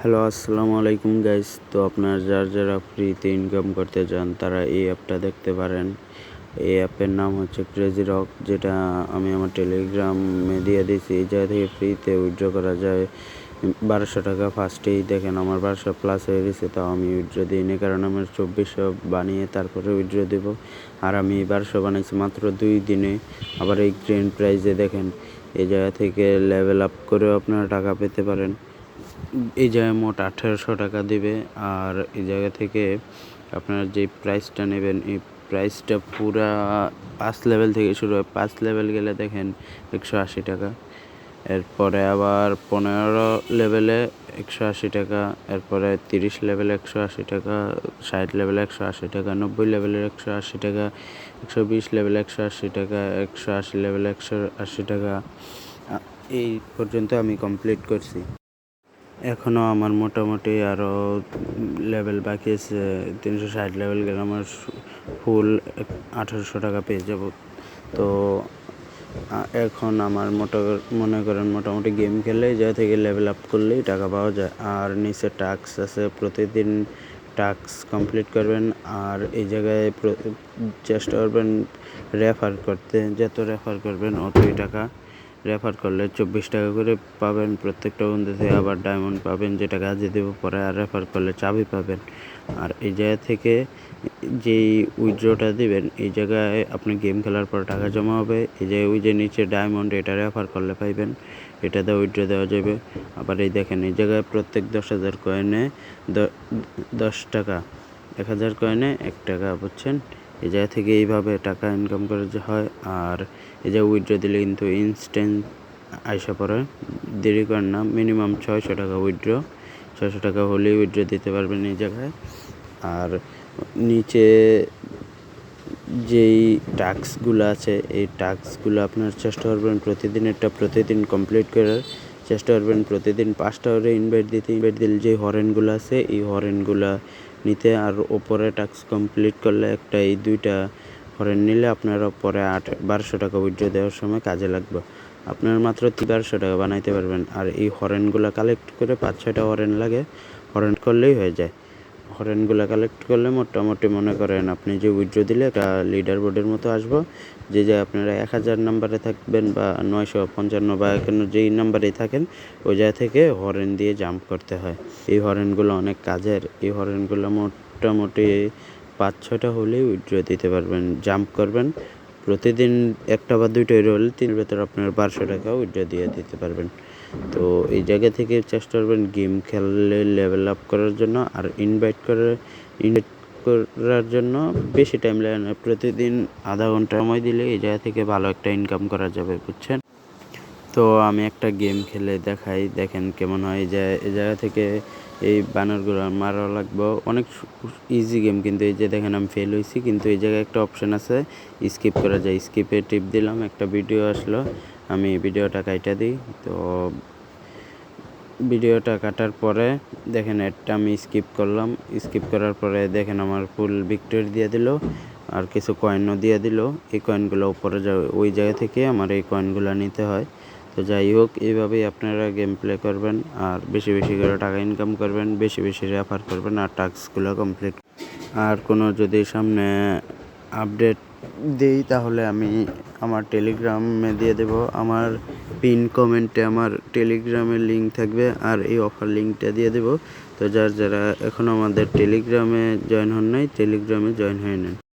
Hello, আসসালামু আলাইকুম guys. তো আপনারা যারা ফ্রিতে ইনকাম করতে চান তারা এই অ্যাপটা দেখতে পারেন। এই অ্যাপের নাম হচ্ছে ক্রেজি রক, যেটা আমি আমার টেলিগ্রামে দিয়ে দিয়েছি। এই জায়গা থেকে ফ্রিতে উইথড্র করা যায় 1200 টাকা। ফার্স্টেই দেখেন আমার 1200 প্লাস হয়ে গেছে, তাও আমি উইথড্র দিইনি, কারণ আমার 2400 বানিয়ে তারপরে উইথড্র দেবো। আর আমি 1200 বানাইছি মাত্র 2 দিনে। আবার এই গ্র্যান্ড প্রাইজে দেখেন এই জায়গা থেকে লেভেল আপ করেও আপনারা টাকা পেতে পারেন। এই জায়গায় মোট 1800 টাকা দিবে। আর এই জায়গা থেকে আপনারা যে প্রাইসটা নেবেন, এই প্রাইসটা পুরা 5 লেভেল থেকে শুরু হয়। 5 লেভেল গেলে দেখেন 180 টাকা। এরপরে আবার 15 লেভেলে 180 টাকা। এরপরে 30 লেভেলে 180 টাকা, 60 লেভেলে 180 টাকা, 90 লেভেলের 180 টাকা, 120 লেভেলে 180 টাকা, 180 লেভেলে 180 টাকা। এই পর্যন্ত আমি কমপ্লিট করছি। এখনও আমার মোটামুটি আরও লেভেল বাকি আছে। 360 লেভেল গেলে আমার ফুল 1800 টাকা পেয়ে যাব। তো এখন আমার মনে করেন মোটামুটি গেম খেললেই যা থেকে লেভেল আপ করলেই টাকা পাওয়া যায়। আর নিচে টাস্ক আছে, প্রতিদিন টাস্ক কমপ্লিট করবেন। আর এই জায়গায় চেষ্টা করবেন রেফার করতে, যত রেফার করবেন অতই টাকা। রেফার করলে 24 টাকা করে পাবেন প্রত্যেকটা বন্ধু থেকে। আবার ডায়মন্ড পাবেন, যেটা কাজে দেবো পরে। আর রেফার করলে চাবি পাবেন। আর এই জায়গা থেকে যেই উইথড্রটা দিবেন, এই জায়গায় আপনি গেম খেলার পর টাকা জমা হবে। এই যে ওই যে নিচে ডায়মন্ড, এটা রেফার করলে পাইবেন, এটাতে উইথড্র দেওয়া যাবে। আবার এই দেখেন এই জায়গায় প্রত্যেক 10,000 কয়েনে 10 টাকা, 1000 কয়েনে 1 টাকা, বুঝছেন? এই জায়গা থেকে এইভাবে টাকা ইনকাম করা হয়। আর এই যে উইথড্র দিলে কিন্তু ইনস্ট্যান্ট আইসা পড়ে, দেরি করেন না। মিনিমাম 600 টাকা উইথড্র, 600 টাকা হলেই উইথড্র দিতে পারবেন এই জায়গায়। আর নিচে যেই টাস্কগুলো আছে, এই টাস্কগুলো আপনার চেষ্টা করবেন প্রতিদিন কমপ্লিট করার চেষ্টা করবেন। প্রতিদিন 5টা করে ইনভাইট দিলে যে হরেনগুলো আছে, এই হরেনগুলো নিতে। আর ওপরে টাস্ক কমপ্লিট করলে একটা এই 2টা হরেন নিলে আপনারা পরে 1200 টাকা উইথড্র দেওয়ার সময় কাজে লাগবে। আপনার মাত্র 1200 টাকা বানাইতে পারবেন। আর এই হরেনগুলো কালেক্ট করে 5-6টা হরেন লাগে, হরেন করলেই হয়ে যায়। হরেনগুলো কালেক্ট করলে মোটামুটি মনে করেন আপনি যে উইথড্র দিলে একটা লিডার বোর্ডের মতো আসবো, যে আপনারা 1000 নাম্বারে থাকবেন বা 955 বা এখানে যেই নাম্বারেই থাকেন, ওই জায়গা থেকে হরেন দিয়ে জাম্প করতে হয়। এই হরেনগুলো অনেক কাজের। এই হরেনগুলো মোটামুটি 5-6টা হলেই উইথড্র দিতে পারবেন। জাম্প করবেন প্রতিদিন, একটা বা 2টা হলে 3 ভেতর আপনার 1200 টাকা উইথড্র দিয়ে দিতে পারবেন। তো এই জায়গা থেকে চেষ্টা করবেন গেম খেললে লেভেল আপ করার জন্য। আর ইনভাইট করার জন্য বেশি টাইম লাগে না, প্রতিদিন আধা ঘন্টা সময় দিলে এই জায়গা থেকে ভালো একটা ইনকাম করা যাবে, বুঝছেন? তো আমি একটা গেম খেলে দেখাই, দেখেন কেমন হয়। এই জায়গা থেকে এই বানরগুলো মারা লাগবে। অনেক ইজি গেম, কিন্তু এই যে দেখেন আমি ফেল হয়েছি, কিন্তু এই জায়গায় একটা অপশান আছে স্কিপ করা যায়। স্কিপে টিপ দিলাম, একটা ভিডিও আসলো, আমি ভিডিওটা কাইটা দিই। তো ভিডিওটা কাটার পরে দেখেন একটা আমি স্কিপ করলাম। স্কিপ করার পরে দেখেন আমার ফুল ভিক্টরি দিয়ে দিল, আর কিছু কয়েনও দিয়ে দিল। এই কয়েনগুলো উপরে যাবে, ওই জায়গা থেকে আমার এই কয়েনগুলো নিতে হয়। তো যাই হোক, এইভাবেই আপনারা গেম প্লে করবেন। আর বেশি বেশি করে টাকা ইনকাম করবেন, বেশি বেশি রেফার করবেন, আর টাস্কগুলো কমপ্লিট। আর কোনো যদি সামনে আপডেট দিই তাহলে আমি আমার টেলিগ্রামে দিয়ে দেব। আমার পিন কমেন্টে আমার টেলিগ্রামের লিঙ্ক থাকবে, আর এই অফার লিঙ্কটা দিয়ে দেব। তো যারা এখনও আমাদের টেলিগ্রামে জয়েন হন নাই, টেলিগ্রামে জয়েন হয়ে নেন।